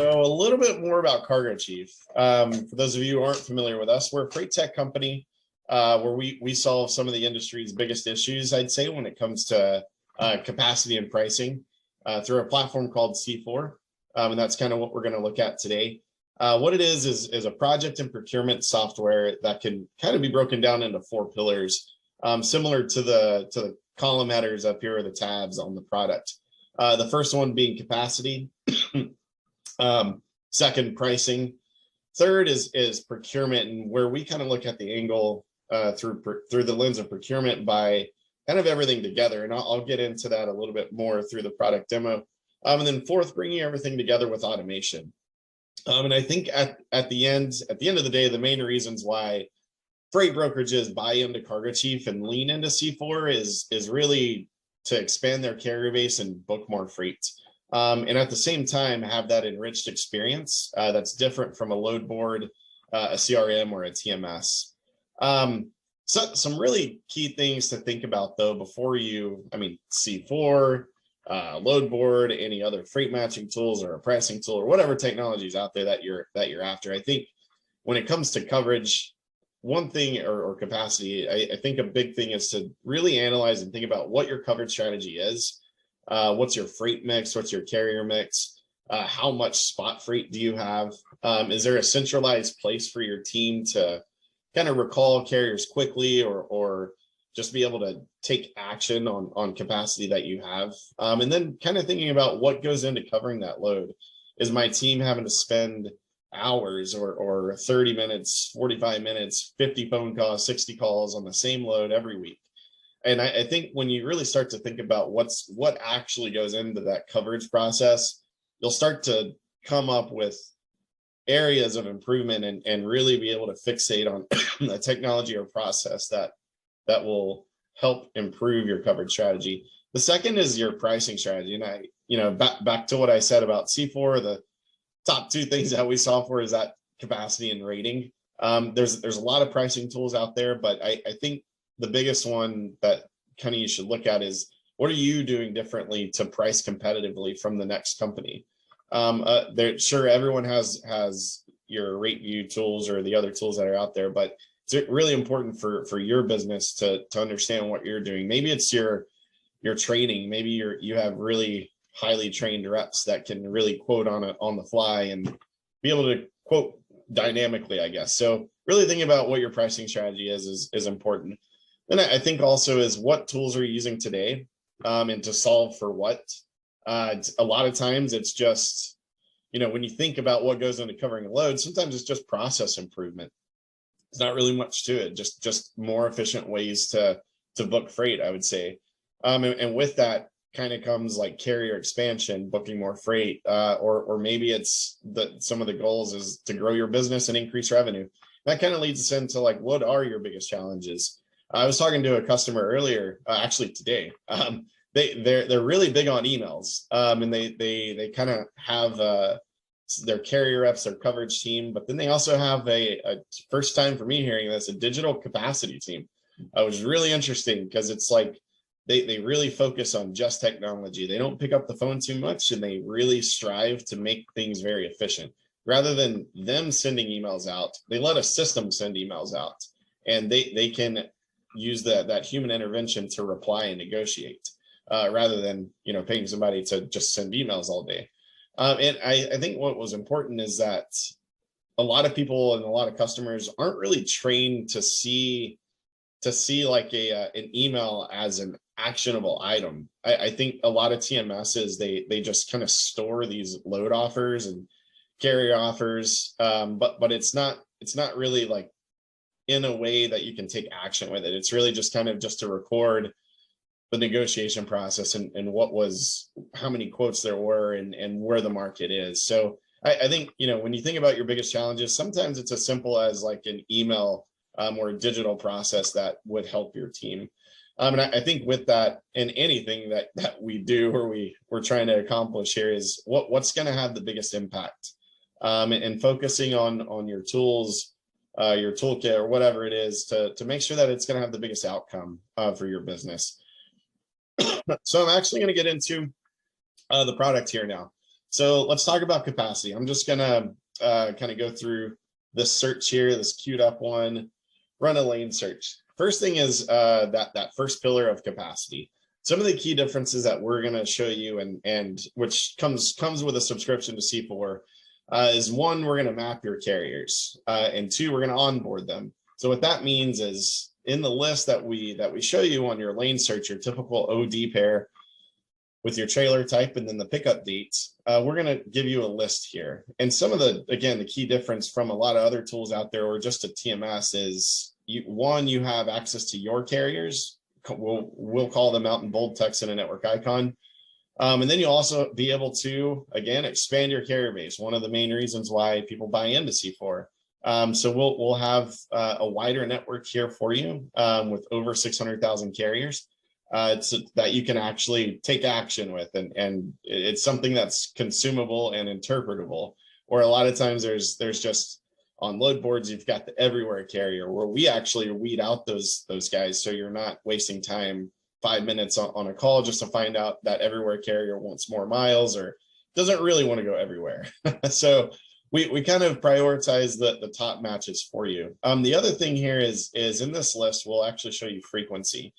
So a little bit more about Cargo Chief. For those of you who aren't familiar with us, we're a freight tech company where we solve some of the industry's biggest issues, I'd say, when it comes to capacity and pricing through a platform called C4. And that's kind of what we're going to look at today. What it is a project and procurement software that can kind of be broken down into 4 pillars, similar to the column headers up here or the tabs on the product. The first one being capacity. Second, pricing. Third is procurement, and where we kind of look at the angle through the lens of procurement by kind of everything together. And I'll get into that a little bit more through the product demo. And then fourth, bringing everything together with automation. And I think at the end of the day, the main reasons why freight brokerages buy into Cargo Chief and lean into C4 is really to expand their carrier base and book more freight. And at the same time, have that enriched experience that's different from a load board, a CRM, or a TMS. So some really key things to think about, though, before C4, load board, any other freight matching tools, or a pricing tool, or whatever technology is out there that you're after. I think when it comes to coverage, one thing or capacity, I think a big thing is to really analyze and think about what your coverage strategy is. What's your freight mix? What's your carrier mix? How much spot freight do you have? Is there a centralized place for your team to kind of recall carriers quickly or just be able to take action on capacity that you have? And then kind of thinking about what goes into covering that load. Is my team having to spend hours or 30 minutes, 45 minutes, 50 phone calls, 60 calls on the same load every week? And I think when you really start to think about what actually goes into that coverage process, you'll start to come up with areas of improvement and really be able to fixate on a technology or process that will help improve your coverage strategy. The second is your pricing strategy. And back to what I said about C4, the top 2 things that we solve for is that capacity and rating. There's a lot of pricing tools out there, but I think the biggest one that kind of you should look at is, what are you doing differently to price competitively from the next company? Sure, everyone has your rate view tools or the other tools that are out there, but it's really important for your business to understand what you're doing. Maybe it's your training. Maybe you have really highly trained reps that can really quote on the fly and be able to quote dynamically, I guess. So really thinking about what your pricing strategy is important. Then I think also is, what tools are you using today and to solve for what? A lot of times it's just, when you think about what goes into covering a load, sometimes it's just process improvement. There's not really much to it, just more efficient ways to book freight, I would say. And with that kind of comes like carrier expansion, booking more freight, or maybe it's some of the goals is to grow your business and increase revenue. That kind of leads us into like, what are your biggest challenges? I was talking to a customer earlier, actually today. They're really big on emails, and they kind of have their carrier reps, their coverage team, but then they also have a first time for me hearing this, a digital capacity team. It was really interesting because it's like they really focus on just technology. They don't pick up the phone too much, and they really strive to make things very efficient. Rather than them sending emails out, they let a system send emails out, and they can use that human intervention to reply and negotiate, rather than paying somebody to just send emails all day. And I think what was important is that a lot of people and a lot of customers aren't really trained to see like an email as an actionable item. I think a lot of TMSs, they just kind of store these load offers and carrier offers, but it's not really like in a way that you can take action with it. It's really just kind of just to record the negotiation process and how many quotes there were and where the market is. So I think, when you think about your biggest challenges, sometimes it's as simple as like an email or a digital process that would help your team. And I think with that, and anything that we do or we're trying to accomplish here is what's going to have the biggest impact, and focusing on your tools, your toolkit, or whatever it is to make sure that it's going to have the biggest outcome for your business. So I'm actually going to get into the product here now. So let's talk about capacity. I'm just gonna kind of go through this search here, this queued up one, run a lane search. First thing is that first pillar of capacity. Some of the key differences that we're going to show you, and which comes with a subscription to C4, is one, we're going to map your carriers, and two, we're going to onboard them. So what that means is in the list that we show you on your lane search, your typical OD pair with your trailer type and then the pickup dates, we're going to give you a list here. And some of the, again, the key difference from a lot of other tools out there or just a TMS is you have access to your carriers. We'll call them out in bold text in a network icon. And then you'll also be able to, again, expand your carrier base. One of the main reasons why people buy into C4. So we'll have a wider network here for you with over 600,000 carriers. So that you can actually take action with, and it's something that's consumable and interpretable. Or a lot of times there's just on load boards, you've got the everywhere carrier where we actually weed out those guys, so you're not wasting time 5 minutes on a call just to find out that everywhere carrier wants more miles or doesn't really want to go everywhere. So we kind of prioritize the top matches for you. The other thing here is in this list, we'll actually show you frequency.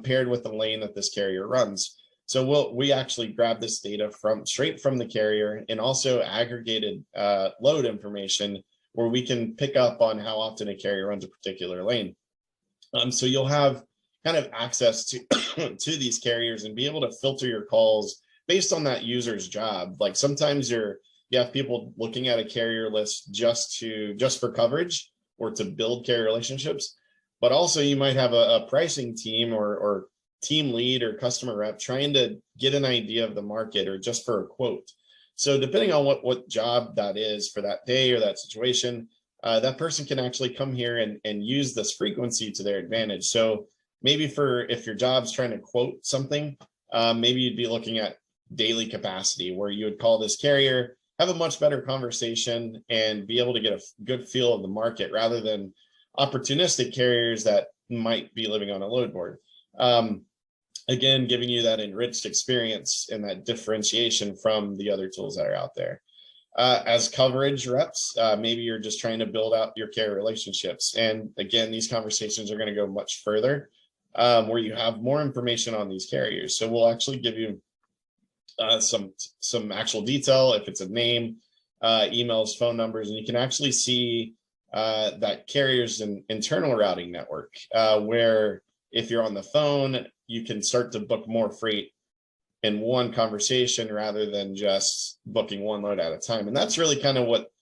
Paired with the lane that this carrier runs. So we actually grab this data straight from the carrier and also aggregated load information where we can pick up on how often a carrier runs a particular lane. So you'll have kind of access to to these carriers and be able to filter your calls based on that user's job. Like sometimes you have people looking at a carrier list just for coverage or to build carrier relationships. But also you might have a pricing team or team lead or customer rep trying to get an idea of the market or just for a quote. So depending on what job that is for that day or that situation, that person can actually come here and use this frequency to their advantage. So maybe if your job's trying to quote something, maybe you'd be looking at daily capacity where you would call this carrier, have a much better conversation and be able to get a good feel of the market rather than opportunistic carriers that might be living on a load board. Again, giving you that enriched experience and that differentiation from the other tools that are out there. As coverage reps, maybe you're just trying to build out your carrier relationships. And again, these conversations are going to go much further where you have more information on these carriers. So we'll actually give you some actual detail, if it's a name, emails, phone numbers, and you can actually see that carrier's an internal routing network where if you're on the phone, you can start to book more freight in one conversation rather than just booking one load at a time. And that's really kind of what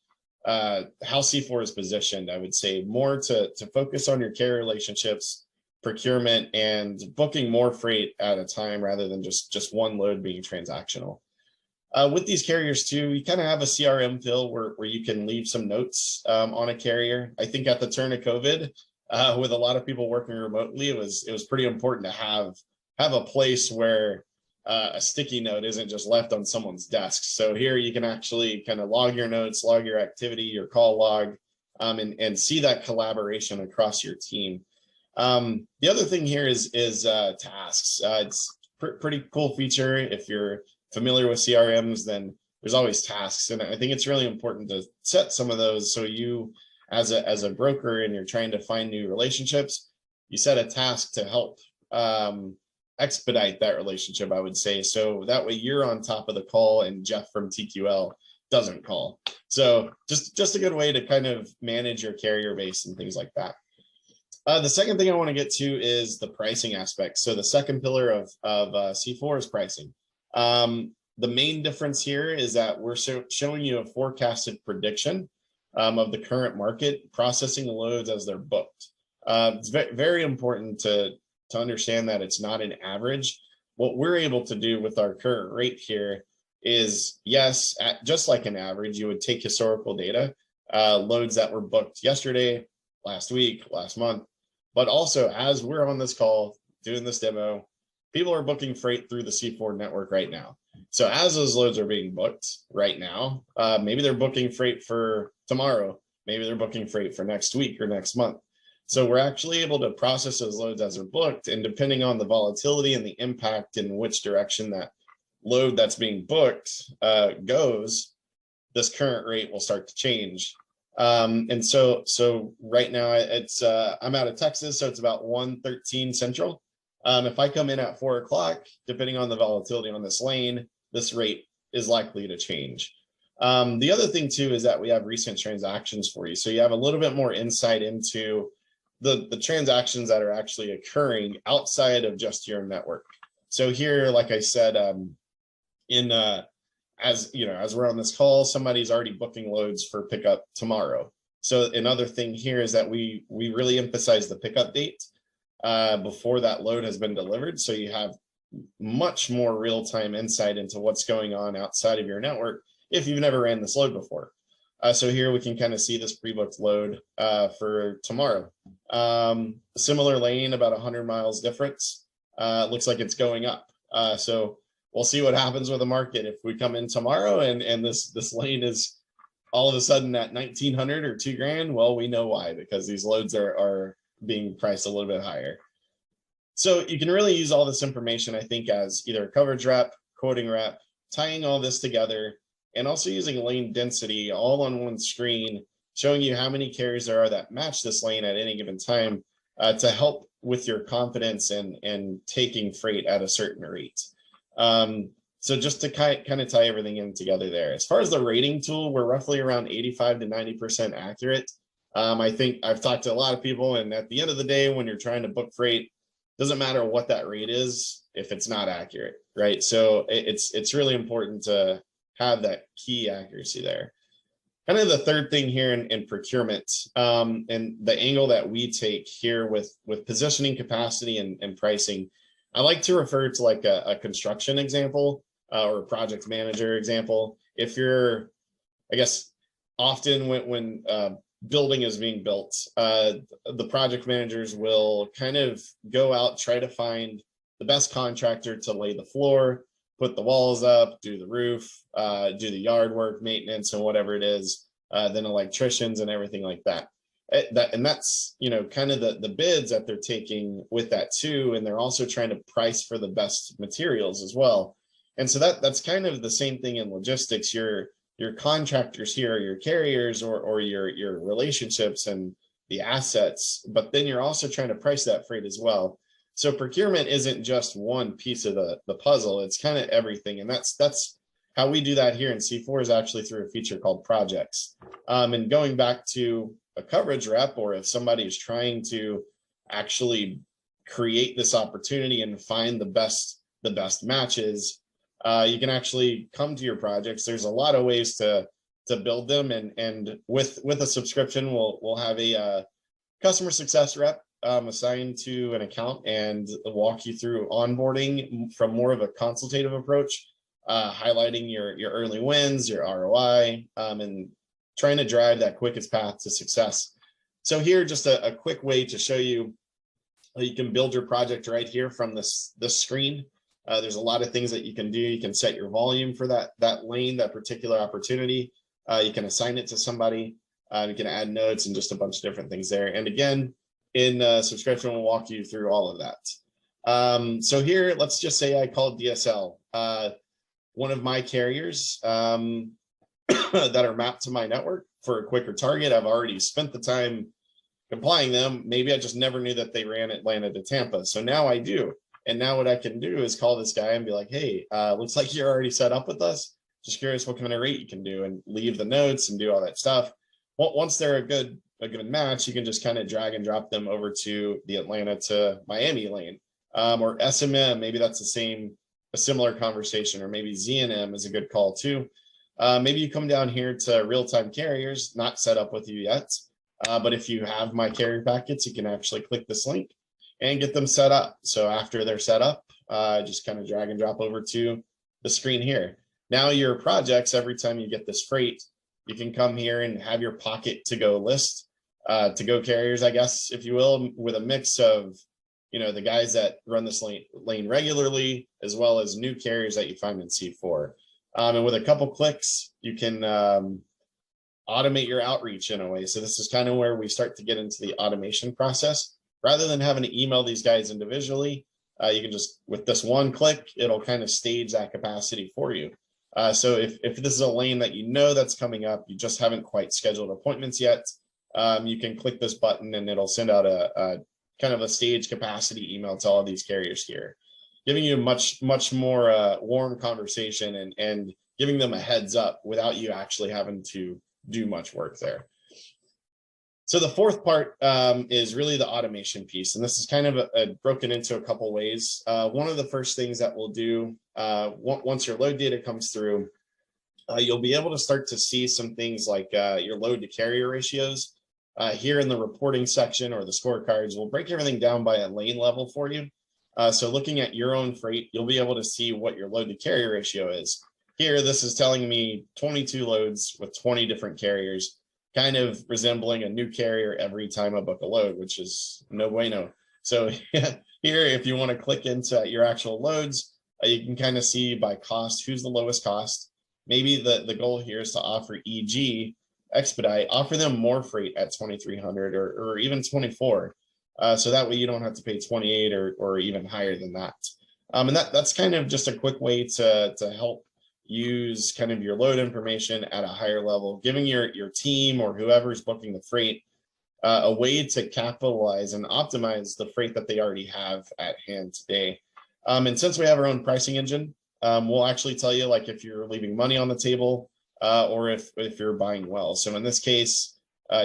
how C4 is positioned, I would say, more to focus on your carrier relationships, procurement, and booking more freight at a time rather than just one load being transactional. With these carriers too, you kind of have a CRM feel where you can leave some notes on a carrier. I think at the turn of COVID, with a lot of people working remotely, it was pretty important to have a place where a sticky note isn't just left on someone's desk. So here you can actually kind of log your notes, log your activity, your call log, and see that collaboration across your team. The other thing here is tasks. It's pretty cool feature. If you're familiar with CRMs, then there's always tasks. And I think it's really important to set some of those. So you, as a broker and you're trying to find new relationships, you set a task to help expedite that relationship, I would say. So that way you're on top of the call and Jeff from TQL doesn't call. So just a good way to kind of manage your carrier base and things like that. The second thing I want to get to is the pricing aspect. So the second pillar of C4 is pricing. The main difference here is that we're showing you a forecasted prediction of the current market, processing loads as they're booked. It's very important to understand that it's not an average. What we're able to do with our current rate here is, yes, just like an average, you would take historical data, loads that were booked yesterday, last week, last month, but also as we're on this call doing this demo, people are booking freight through the C4 network right now. So as those loads are being booked right now, maybe they're booking freight for tomorrow, maybe they're booking freight for next week or next month. So we're actually able to process those loads as they're booked, and depending on the volatility and the impact in which direction that load that's being booked goes, this current rate will start to change. And so right now it's I'm out of Texas, so it's about 1:13 Central. If I come in at 4 o'clock, depending on the volatility on this lane, this rate is likely to change. The other thing too is that we have recent transactions for you, so you have a little bit more insight into the transactions that are actually occurring outside of just your network. So here, like I said, as you know, as we're on this call, somebody's already booking loads for pickup tomorrow. So another thing here is that we really emphasize the pickup date before that load has been delivered. So you have much more real-time insight into what's going on outside of your network if you've never ran this load before. So here we can kind of see this pre-booked load for tomorrow. Similar lane, about 100 miles difference. Looks like it's going up. So we'll see what happens with the market if we come in tomorrow and this lane is all of a sudden at 1900 or $2,000. Well, we know why, because these loads are being priced a little bit higher. So you can really use all this information, I think, as either a coverage rep, quoting rep, tying all this together, and also using lane density all on one screen, showing you how many carriers there are that match this lane at any given time to help with your confidence and taking freight at a certain rate. So just to kind of tie everything in together there. As far as the rating tool, we're roughly around 85 to 90% accurate. I think I've talked to a lot of people, and at the end of the day, when you're trying to book freight, doesn't matter what that rate is if it's not accurate, right? So it's really important to have that key accuracy there. Kind of the third thing here in procurement, and the angle that we take here with positioning capacity and pricing, I like to refer to like a construction example or a project manager example. If you're, I guess, often when building is being built, the project managers will kind of go out, try to find the best contractor to lay the floor, put the walls up, do the roof, do the yard work, maintenance, and whatever it is, then electricians and everything like that. And that's, you know, kind of the bids that they're taking with that too. And they're also trying to price for the best materials as well. And so that's kind of the same thing in logistics. Your contractors here, your carriers or your relationships and the assets, but then you're also trying to price that freight as well. So procurement isn't just one piece of the puzzle, it's kind of everything. And that's how we do that here in C4 is actually through a feature called projects. And going back to a coverage rep, or if somebody is trying to actually create this opportunity and find the best matches, you can actually come to your projects. There's a lot of ways to build them, and with a subscription, we'll have a customer success rep assigned to an account and walk you through onboarding from more of a consultative approach, highlighting your early wins, your ROI, and trying to drive that quickest path to success. So here, just a quick way to show you how you can build your project right here from this screen. There's a lot of things that you can do. You can set your volume for that lane, that particular opportunity. You can assign it to somebody. You can add notes and just a bunch of different things there. And again, in subscription, we'll walk you through all of that. So here, let's just say I called DSL, one of my carriers that are mapped to my network for a quicker target. I've already spent the time complying them. Maybe I just never knew that they ran Atlanta to Tampa. So now I do. And now what I can do is call this guy and be like, hey, looks like you're already set up with us. Just curious what kind of rate you can do, and leave the notes and do all that stuff. Once they're a good match, you can just kind of drag and drop them over to the Atlanta to Miami lane, or SMM. Maybe that's a similar conversation, or maybe ZNM is a good call too. Maybe you come down here to real-time carriers, not set up with you yet. But if you have my carrier packets, you can actually click this link and get them set up. So after they're set up, just kind of drag and drop over to the screen here. Now your projects, every time you get this freight, you can come here and have your pocket to go list, to go carriers, I guess, if you will, with a mix of, you know, the guys that run this lane regularly, as well as new carriers that you find in C4. And with a couple clicks, you can automate your outreach in a way. So this is kind of where we start to get into the automation process. Rather than having to email these guys individually, You can just, with this one click, it'll kind of stage that capacity for you. So if this is a lane that you know that's coming up, you just haven't quite scheduled appointments yet, you can click this button and it'll send out a kind of a stage capacity email to all these carriers here, giving you much more warm conversation and giving them a heads up without you actually having to do much work there. So the fourth part is really the automation piece, and this is kind of broken into a couple ways. One of the first things that we'll do once your load data comes through, you'll be able to start to see some things like your load to carrier ratios. Here in the reporting section or the scorecards, we'll break everything down by a lane level for you. So looking at your own freight, you'll be able to see what your load to carrier ratio is. Here, this is telling me 22 loads with 20 different carriers, kind of resembling a new carrier every time I book a load, which is no bueno. So here, if you want to click into your actual loads, you can kind of see by cost, who's the lowest cost. Maybe the goal here is to offer EG, Expedite, offer them more freight at 2,300 or even 24. So that way you don't have to pay 28 or even higher than that. And that's kind of just a quick way to help use kind of your load information at a higher level, giving your team or whoever's booking the freight a way to capitalize and optimize the freight that they already have at hand today. And since we have our own pricing engine, we'll actually tell you like if you're leaving money on the table or if you're buying well. So in this case,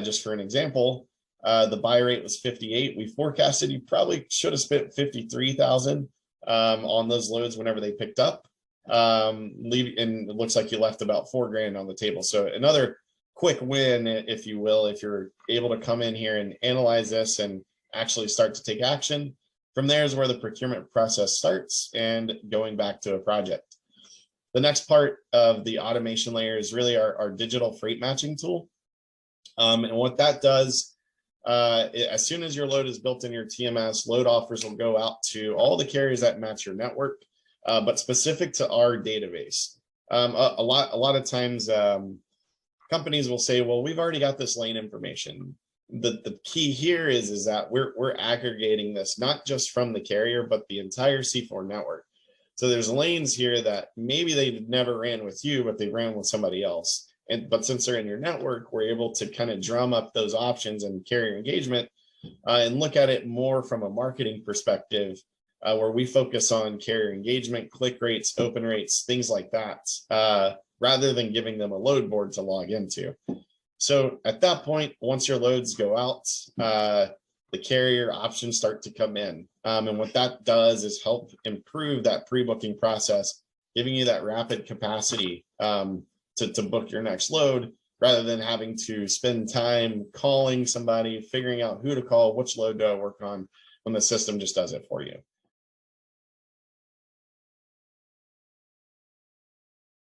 just for an example, the buy rate was 58. We forecasted you probably should have spent 53,000 on those loads whenever they picked up. And it looks like you left about $4,000 on the table. So another quick win, if you will, if you're able to come in here and analyze this and actually start to take action. From there is where the procurement process starts and going back to a project. The next part of the automation layer is really our digital freight matching tool. And what that does, as soon as your load is built in your TMS, load offers will go out to all the carriers that match your network. But specific to our database, a lot of times companies will say, well, we've already got this lane information. The key here is that we're aggregating this, not just from the carrier, but the entire C4 network. So there's lanes here that maybe they never ran with you, but they ran with somebody else. But since they're in your network, we're able to kind of drum up those options and carrier engagement and look at it more from a marketing perspective, where we focus on carrier engagement, click rates, open rates, things like that, rather than giving them a load board to log into. So at that point, once your loads go out, the carrier options start to come in. And what that does is help improve that pre-booking process, giving you that rapid capacity to book your next load, rather than having to spend time calling somebody, figuring out who to call, which load do I work on, when the system just does it for you.